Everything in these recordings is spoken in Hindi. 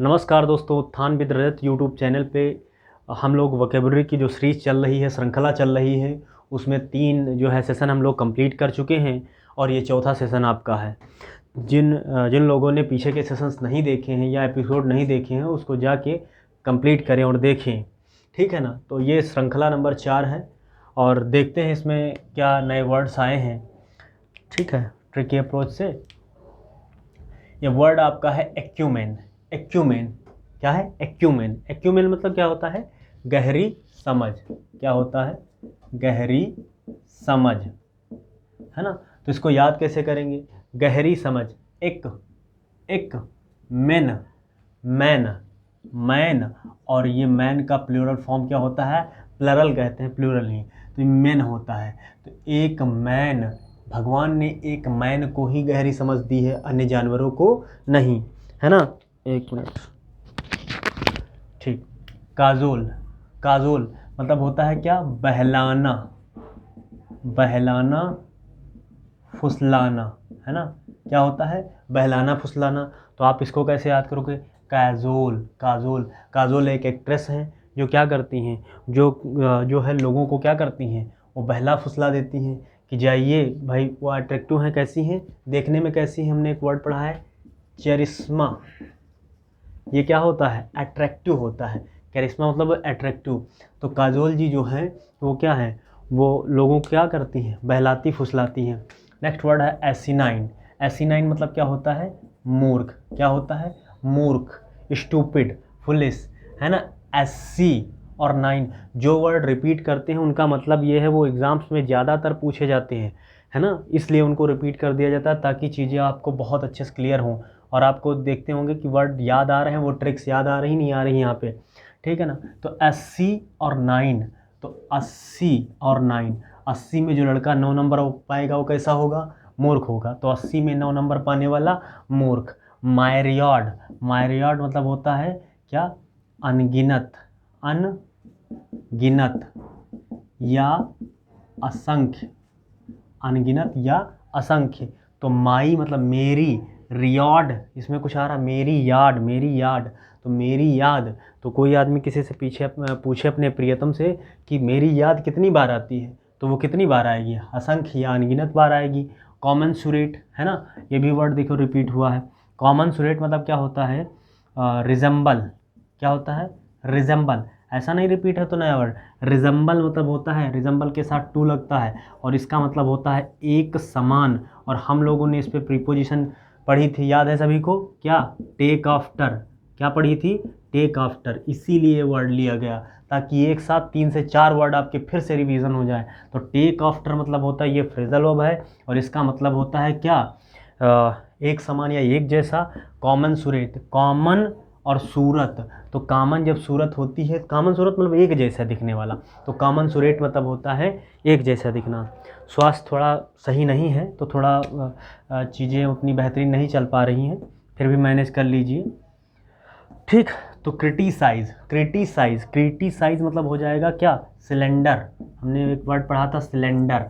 नमस्कार दोस्तों, उत्थान विद रजत यूट्यूब चैनल पे हम लोग वोकेबलरी की जो सीरीज चल रही है, श्रृंखला चल रही है, उसमें 3 जो है सेशन हम लोग कंप्लीट कर चुके हैं और ये चौथा सेशन आपका है। जिन लोगों ने पीछे के सेशंस नहीं देखे हैं या एपिसोड नहीं देखे हैं उसको जाके कंप्लीट करें और देखें, ठीक है ना। तो ये श्रृंखला नंबर 4 है और देखते हैं इसमें क्या नए वर्ड्स आए हैं, ठीक है, ट्रिकी अप्रोच से। ये वर्ड आपका है एक्यूमेन। एक्यूमेन क्या है? एक्यूमेन। एक्यूमेन मतलब क्या होता है? गहरी समझ। क्या होता है? गहरी समझ, है ना। तो इसको याद कैसे करेंगे? गहरी समझ। एक मैन, मैन, मैन, और ये मैन का प्लूरल फॉर्म क्या होता है? प्लरल कहते हैं, प्लूरल नहीं। तो मैन होता है। तो एक मैन, भगवान ने एक मैन को ही गहरी समझ दी है, अन्य जानवरों को नहीं, है ना। एक मिनट, ठीक। काजोल। काजोल मतलब होता है क्या? बहलाना, बहलाना, फुसलाना, है ना। क्या होता है? बहलाना, फुसलाना। तो आप इसको कैसे याद करोगे? काजोल। काजोल, काजोल एक एक्ट्रेस हैं जो क्या करती हैं, जो है लोगों को क्या करती हैं, वो बहला फुसला देती हैं कि जाइए भाई, वो अट्रैक्टिव हैं। कैसी हैं? देखने में कैसी हैं? हमने एक वर्ड पढ़ा है, चरिश्मा। ये क्या होता है? अट्रैक्टिव होता है। करिश्मा मतलब अट्रैक्टिव। तो काजोल जी जो हैं वो क्या है? वो लोगों को क्या करती हैं? बहलाती फुसलाती हैं। नेक्स्ट वर्ड है एसिनाइन। एसिनाइन मतलब क्या होता है? मूर्ख। क्या होता है? मूर्ख, स्टूपिड, फुलिश, है ना। एसी और नाइन जो वर्ड रिपीट करते हैं उनका मतलब ये है, वो एग्ज़ाम्स में ज़्यादातर पूछे जाते हैं, है ना। इसलिए उनको रिपीट कर दिया जाता है ताकि चीज़ें आपको बहुत अच्छे से क्लियर हों और आपको देखते होंगे कि वर्ड याद आ रहे हैं, वो ट्रिक्स याद आ रही नहीं आ रही यहाँ पे, ठीक है ना। तो 80 और 9, तो 80 और 9, 80 में जो लड़का 9 नंबर पाएगा वो कैसा होगा? मूर्ख होगा। तो 80 में 9 नंबर पाने वाला मूर्ख। मायरियाड। मायरियाड मतलब होता है क्या? अनगिनत, अनगिनत या असंख्य, अनगिनत या असंख्य। तो माई मतलब मेरी, रियाड इसमें कुछ आ रहा, मेरी याद, मेरी याद, तो मेरी याद। तो कोई आदमी किसी से पीछे पूछे अपने प्रियतम से कि मेरी याद कितनी बार आती है, तो वो कितनी बार आएगी? असंख्य या अनगिनत बार आएगी। कॉमनसुरेट, है ना, ये भी वर्ड देखो रिपीट हुआ है। कॉमनसुरेट मतलब क्या होता है? रिजेंबल। क्या होता है? रिजेंबल। ऐसा नहीं रिपीट है तो नया वर्ड। रिजेंबल मतलब होता है, रिजेंबल के साथ टू लगता है और इसका मतलब होता है एक समान। और हम लोगों ने इस पर प्रीपोजिशन पढ़ी थी, याद है सभी को? क्या? Take after. क्या पढ़ी थी? Take after. इसीलिए वर्ड लिया गया ताकि एक साथ 3 से 4 वर्ड आपके फिर से रिवीजन हो जाए। तो टेक आफ्टर मतलब होता है, ये फ्रेजल वर्ब है और इसका मतलब होता है क्या? एक समान या एक जैसा। कॉमन सूरत, कॉमन और सूरत। तो कॉमन जब सूरत होती है, कॉमन सूरत मतलब एक जैसा दिखने वाला, तो कॉमन सूरत मतलब होता है एक जैसा दिखना। स्वास्थ्य थोड़ा सही नहीं है तो थोड़ा चीज़ें उतनी बेहतरीन नहीं चल पा रही हैं, फिर भी मैनेज कर लीजिए, ठीक। तो क्रिटिसाइज, क्रिटिसाइज, क्रिटिसाइज मतलब हो जाएगा क्या? सिलेंडर। हमने एक वर्ड पढ़ा था सिलेंडर,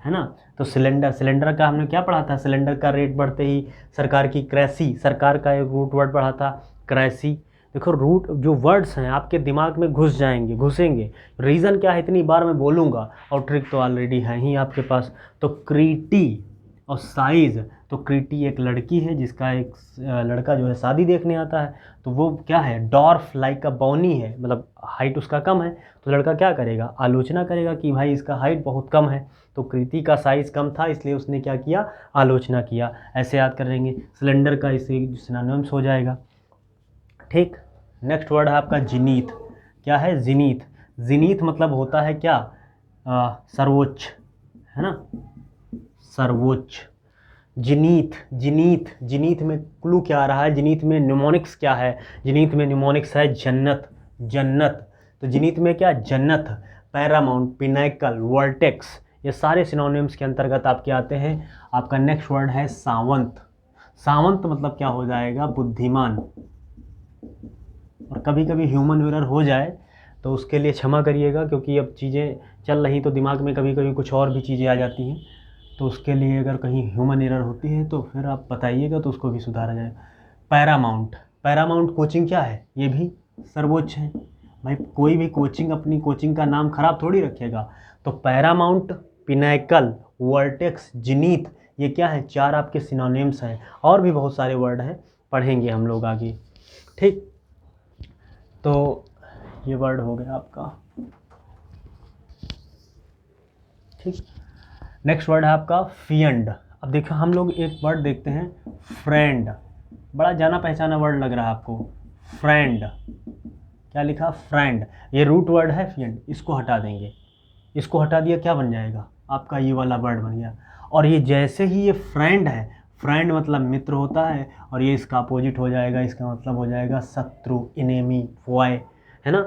है ना। तो सिलेंडर, सिलेंडर का हमने क्या पढ़ा था? सिलेंडर का रेट बढ़ते ही सरकार की क्रेसी, सरकार का एक रूट वर्ड पढ़ा था क्रेसी। देखो रूट जो वर्ड्स हैं आपके दिमाग में घुस जाएंगे, घुसेंगे। रीज़न क्या है इतनी बार मैं बोलूँगा, और ट्रिक तो ऑलरेडी है ही आपके पास। तो क्रीटी और साइज़, तो क्रीटी एक लड़की है जिसका एक लड़का जो है शादी देखने आता है, तो वो क्या है? डॉर्फ लाइक अ बौनी है, मतलब हाइट उसका कम है। तो लड़का क्या करेगा? आलोचना करेगा कि भाई इसका हाइट बहुत कम है। तो कृति का साइज़ कम था इसलिए उसने क्या किया? आलोचना किया। ऐसे याद करेंगे। सिलेंडर का इससे सिनोनिम्स हो जाएगा, ठीक। नेक्स्ट वर्ड है आपका जिनीथ। क्या है? जिनीथ। जिनीथ मतलब होता है क्या? सर्वोच्च, है ना, सर्वोच्च। जिनीथ, जिनीथ, जिनीथ में क्लू क्या आ रहा है? जिनीथ में न्यूमोनिक्स क्या है? जिनीथ में न्यूमोनिक्स है जन्नत, जन्नत। तो जिनीथ में क्या? जन्नत, पैरामाउंट, पिनैकल, वर्टेक्स, ये सारे सिनोनिम्स के अंतर्गत आपके आते हैं। आपका नेक्स्ट वर्ड है सावंत। सावंत मतलब क्या हो जाएगा? बुद्धिमान। और कभी कभी ह्यूमन एरर हो जाए तो उसके लिए क्षमा करिएगा, क्योंकि अब चीज़ें चल रही तो दिमाग में कभी कभी कुछ और भी चीज़ें आ जाती हैं, तो उसके लिए अगर कहीं ह्यूमन एरर होती है तो फिर आप बताइएगा तो उसको भी सुधारा जाए। पैरामाउंट, पैरामाउंट कोचिंग क्या है, ये भी सर्वोच्च है। भाई कोई भी कोचिंग अपनी कोचिंग का नाम खराब थोड़ी रखेगा। तो पैरामाउंट, पिनैकल, वर्टेक्स, जिनीथ, ये क्या है, 4 आपके सिनोनिम्स हैं। और भी बहुत सारे वर्ड हैं, पढ़ेंगे हम लोग आगे। ठीक, तो ये वर्ड हो गया आपका। ठीक, नेक्स्ट वर्ड है आपका फियंड। अब देखो हम लोग एक वर्ड देखते हैं, फ्रेंड। बड़ा जाना पहचाना वर्ड लग रहा है आपको, फ्रेंड। क्या लिखा, फ्रेंड। ये रूट वर्ड है फियंड, इसको हटा देंगे। इसको हटा दिया, क्या बन जाएगा आपका, ये वाला वर्ड बन गया। और ये जैसे ही ये फ्रेंड है, फ्रेंड मतलब मित्र होता है, और ये इसका अपोजिट हो जाएगा, इसका मतलब हो जाएगा शत्रु, इनेमी, फॉय, है ना।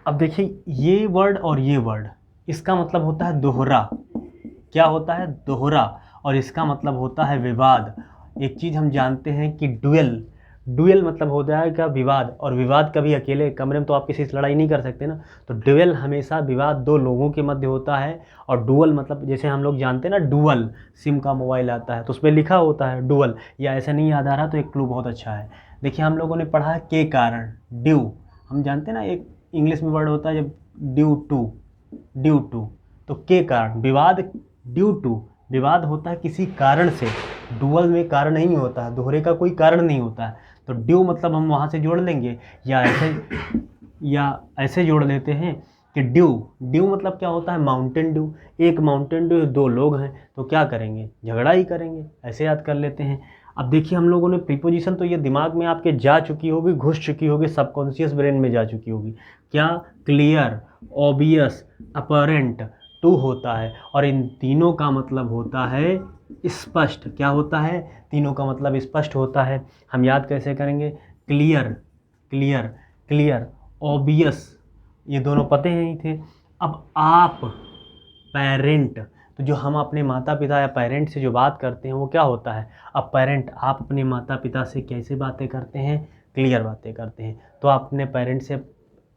अब देखिए ये वर्ड और ये वर्ड, इसका मतलब होता है दोहरा। क्या होता है, दोहरा। और इसका मतलब होता है विवाद। एक चीज़ हम जानते हैं कि डुएल, डुएल मतलब हो जाएगा विवाद, और विवाद कभी अकेले कमरे में तो आप किसी से लड़ाई नहीं कर सकते ना। तो डुएल हमेशा विवाद दो लोगों के मध्य होता है। और डुअल मतलब जैसे हम लोग जानते हैं ना, डुअल सिम का मोबाइल आता है तो उसमें लिखा होता है डुअल, या ऐसा नहीं याद आ रहा तो एक क्लू बहुत अच्छा है। देखिए हम लोगों ने पढ़ा है के कारण, ड्यू। हम जानते हैं ना एक इंग्लिश में वर्ड होता है जब ड्यू टू, ड्यू टू, तो के कारण विवाद, ड्यू टू विवाद होता है किसी कारण से। डुअल में कारण नहीं होता है, दोहरे का कोई कारण नहीं होता है। तो ड्यू मतलब हम वहाँ से जोड़ लेंगे, या ऐसे जोड़ लेते हैं कि ड्यू, ड्यू मतलब क्या होता है, माउंटेन ड्यू। एक माउंटेन ड्यू, 2 लोग हैं तो क्या करेंगे, झगड़ा ही करेंगे, ऐसे याद कर लेते हैं। अब देखिए हम लोगों ने प्रीपोजिशन तो ये दिमाग में आपके जा चुकी होगी, घुस चुकी होगी, सबकॉन्शियस ब्रेन में जा चुकी होगी। क्या, क्लियर, ऑबियस, अपरेंट, टू होता है। और इन तीनों का मतलब होता है स्पष्ट। क्या होता है, तीनों का मतलब स्पष्ट होता है। हम याद कैसे करेंगे, क्लियर, क्लियर, क्लियर, ऑबियस, ये दोनों पते ही थे। अब आप, पेरेंट, तो जो हम अपने माता पिता या पेरेंट से जो बात करते हैं वो क्या होता है, अब पेरेंट, आप अपने माता पिता से कैसे बातें करते हैं, क्लियर बातें करते हैं। तो आप अपने पेरेंट से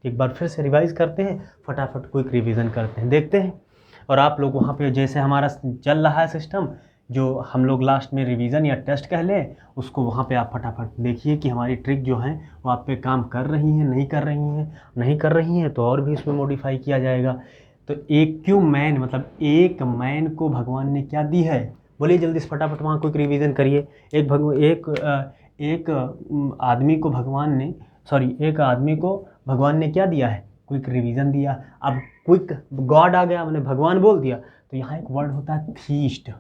एक बार फिर से रिवाइज करते हैं, फटाफट क्विक रिवीजन करते हैं, देखते हैं। और आप लोग वहाँ पे जैसे हमारा चल रहा है सिस्टम, जो हम लोग लास्ट में रिवीजन या टेस्ट कह लें, उसको वहाँ पे आप फटाफट देखिए कि हमारी ट्रिक जो है वो आप पे काम कर रही हैं, नहीं कर रही हैं। नहीं कर रही हैं तो और भी इसमें मॉडिफाई किया जाएगा। तो एक क्यों मैन मतलब एक मैन को भगवान ने क्या दी है, बोलिए जल्दी से फटाफट वहाँ क्विक रिवीजन करिए। एक आदमी को भगवान ने, एक आदमी को भगवान ने क्या दिया है, क्विक रिवीजन दिया। अब क्विक, गॉड आ गया, मैंने भगवान बोल दिया, तो यहाँ एक वर्ड होता है थीस्ट।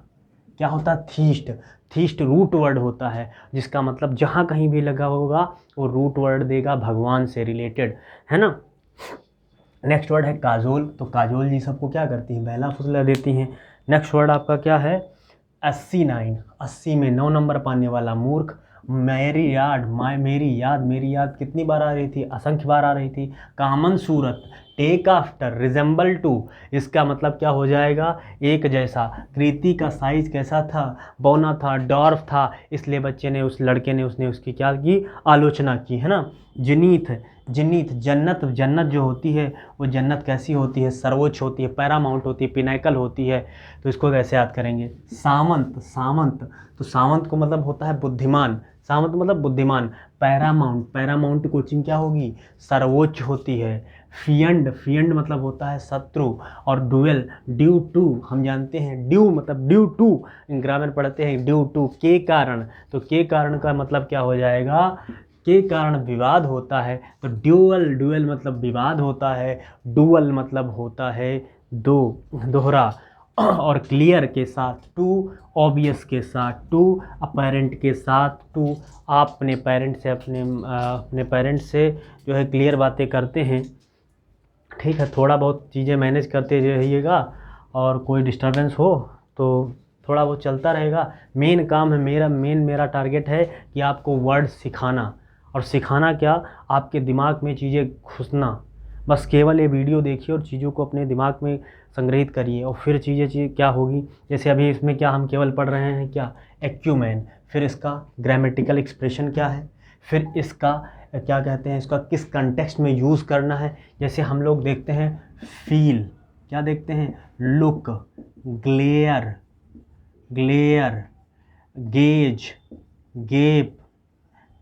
क्या होता है, थीस्ट। थीस्ट रूट वर्ड होता है, जिसका मतलब जहाँ कहीं भी लगा होगा वो रूट वर्ड देगा, भगवान से रिलेटेड, है ना। नेक्स्ट वर्ड है काजोल। तो काजोल जी सबको क्या करती हैं, बहला फुसला देती हैं। नेक्स्ट वर्ड आपका क्या है, 89, 80 में 9 नंबर पाने वाला मूर्ख। मेरी याद, मेरी याद कितनी बार आ रही थी, असंख्य बार आ रही थी। कॉमन सूरत, टेक आफ्टर, रिजेंबल टू, इसका मतलब क्या हो जाएगा, एक जैसा। कृति का साइज कैसा था, बौना था, डॉर्फ था, इसलिए बच्चे ने, उस लड़के ने, उसने उसकी क्या की, आलोचना की, है ना। जिनीथ, जिनीथ, जन्नत, जन्नत जो होती है वो जन्नत कैसी होती है, सर्वोच्च होती है, पैरामाउंट होती है, पिनाकल होती है। तो इसको कैसे याद करेंगे, सामंत, सामंत, तो सामंत को मतलब होता है बुद्धिमान, सामंत मतलब बुद्धिमान। पैरामाउंट, पैरामाउंट कोचिंग क्या होगी, सर्वोच्च होती है। फियंड, फियंड मतलब होता है शत्रु। और डुएल, ड्यू टू, हम जानते हैं ड्यू मतलब ड्यू टू, ग्रामर पढ़ते हैं, ड्यू टू, के कारण, तो के कारण का मतलब क्या हो जाएगा, के कारण विवाद होता है। तो ड्यूअल, ड्यूअल मतलब विवाद होता है, डुअल मतलब होता है दोहरा। और क्लियर के साथ टू, ऑबियस के साथ टू, अपैरेंट के साथ टू। आप अपने पेरेंट से जो है क्लियर बातें करते हैं, ठीक है। थोड़ा बहुत चीज़ें मैनेज करते रहिएगा, और कोई डिस्टर्बेंस हो तो थोड़ा बहुत चलता रहेगा। मेन काम है मेरा टारगेट है कि आपको वर्ड सिखाना, और सिखाना क्या, आपके दिमाग में चीज़ें घुसना। बस केवल ये वीडियो देखिए और चीज़ों को अपने दिमाग में संग्रहित करिए, और फिर चीज़ें क्या होगी। जैसे अभी इसमें क्या हम केवल पढ़ रहे हैं, क्या, एक्यूमेन, फिर इसका ग्रामेटिकल एक्सप्रेशन क्या है, फिर इसका क्या कहते हैं, इसका किस कंटेक्स्ट में यूज़ करना है। जैसे हम लोग देखते हैं फील, क्या देखते हैं, look, glare, glare, gauge, gap,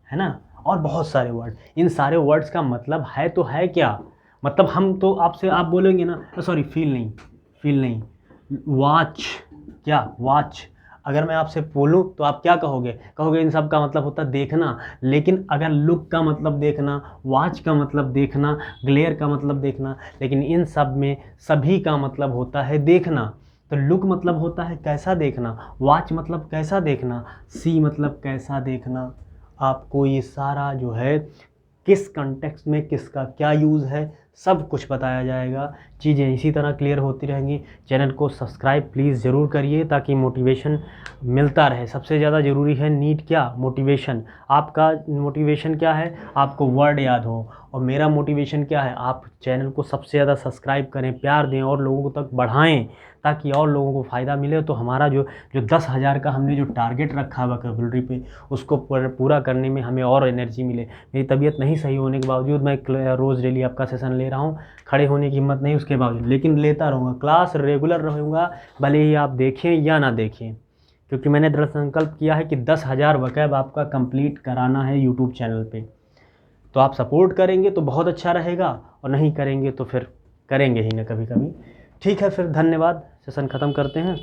है ना। और बहुत सारे वर्ड। इन सारे वर्ड्स का मतलब है तो है क्या, मतलब हम तो आपसे आप बोलेंगे ना, सॉरी फील नहीं, वॉच, क्या वॉच, अगर मैं आपसे बोलूँ तो आप क्या कहोगे, कहोगे इन सब का मतलब होता है देखना। लेकिन अगर लुक का मतलब देखना, वॉच का मतलब देखना, ग्लेयर का मतलब देखना, लेकिन इन सब में सभी का मतलब होता है देखना। तो लुक मतलब होता है कैसा देखना, वॉच मतलब कैसा देखना, सी मतलब कैसा देखना। आपको ये सारा जो है किस कंटेक्स्ट में किसका क्या यूज़ है सब कुछ बताया जाएगा। चीज़ें इसी तरह क्लियर होती रहेंगी। चैनल को सब्सक्राइब प्लीज़ ज़रूर करिए ताकि मोटिवेशन मिलता रहे। सबसे ज़्यादा ज़रूरी है नीड क्या, मोटिवेशन। आपका मोटिवेशन क्या है, आपको वर्ड याद हो, और मेरा मोटिवेशन क्या है, आप चैनल को सबसे ज़्यादा सब्सक्राइब करें, प्यार दें और लोगों तक बढ़ाएं ताकि और लोगों को फ़ायदा मिले। तो हमारा जो 10,000 का हमने जो टारगेट रखा है वोकेबलरी पे, उसको पूरा करने में हमें और एनर्जी मिले। मेरी तबीयत नहीं सही होने के बावजूद मैं रोज़ डेली आपका सेशन ले रहा हूँ, खड़े होने की हिम्मत नहीं उसके बावजूद, लेकिन लेता रहूँगा, क्लास रेगुलर रहूँगा, भले ही आप देखें या ना देखें, क्योंकि मैंने दृढ़ संकल्प किया है कि 10,000 वोकैब आपका कंप्लीट कराना है यूट्यूब चैनल पे। तो आप सपोर्ट करेंगे तो बहुत अच्छा रहेगा, और नहीं करेंगे तो फिर करेंगे ही ना कभी कभी। ठीक है, फिर धन्यवाद, सेशन ख़त्म करते हैं।